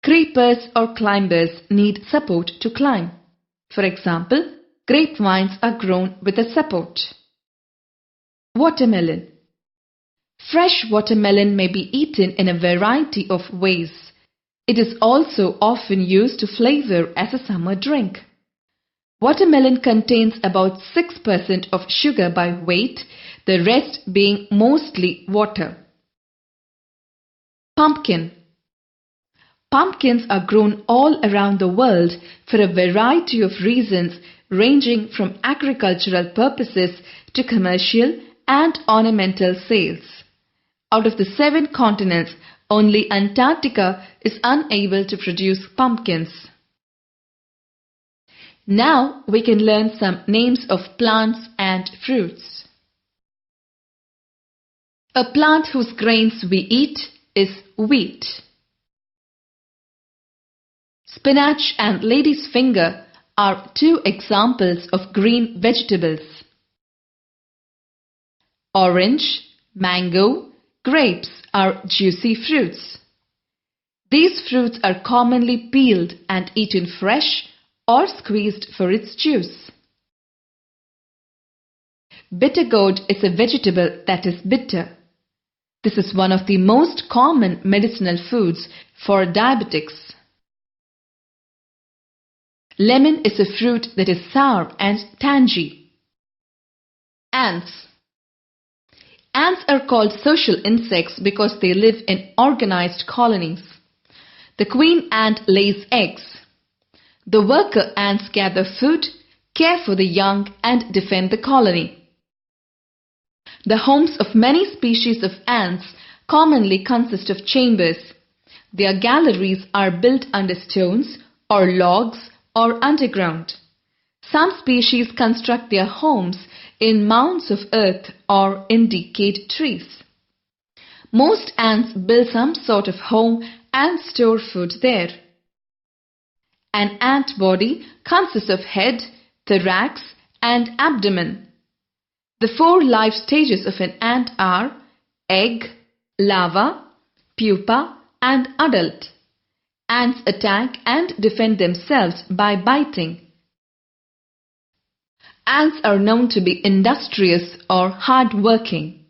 Creepers or climbers need support to climb. For example, grapevines are grown with a support. Watermelon. Fresh watermelon may be eaten in a variety of ways. It is also often used to flavor as a summer drink. Watermelon contains about 6% of sugar by weight, the rest being mostly water. Pumpkin. Pumpkins are grown all around the world for a variety of reasons ranging from agricultural purposes to commercial and ornamental sales. Out of the 7 continents, only Antarctica is unable to produce pumpkins. Now we can learn some names of plants and fruits. A plant whose grains we eat is wheat. Spinach and lady's finger are 2 examples of green vegetables. Orange, mango, grapes are juicy fruits. These fruits are commonly peeled and eaten fresh or squeezed for its juice. Bitter gourd is a vegetable that is bitter. This is one of the most common medicinal foods for diabetics. Lemon is a fruit that is sour and tangy. Ants. Ants are called social insects because they live in organized colonies. The queen ant lays eggs. The worker ants gather food, care for the young, and defend the colony. The homes of many species of ants commonly consist of chambers. Their galleries are built under stones or logs or underground. Some species construct their homes in mounds of earth or in decayed trees. Most ants build some sort of home and store food there. An ant body consists of head, thorax, and abdomen. The 4 life stages of an ant are egg, larva, pupa, and adult. Ants attack and defend themselves by biting. Ants are known to be industrious or hard-working.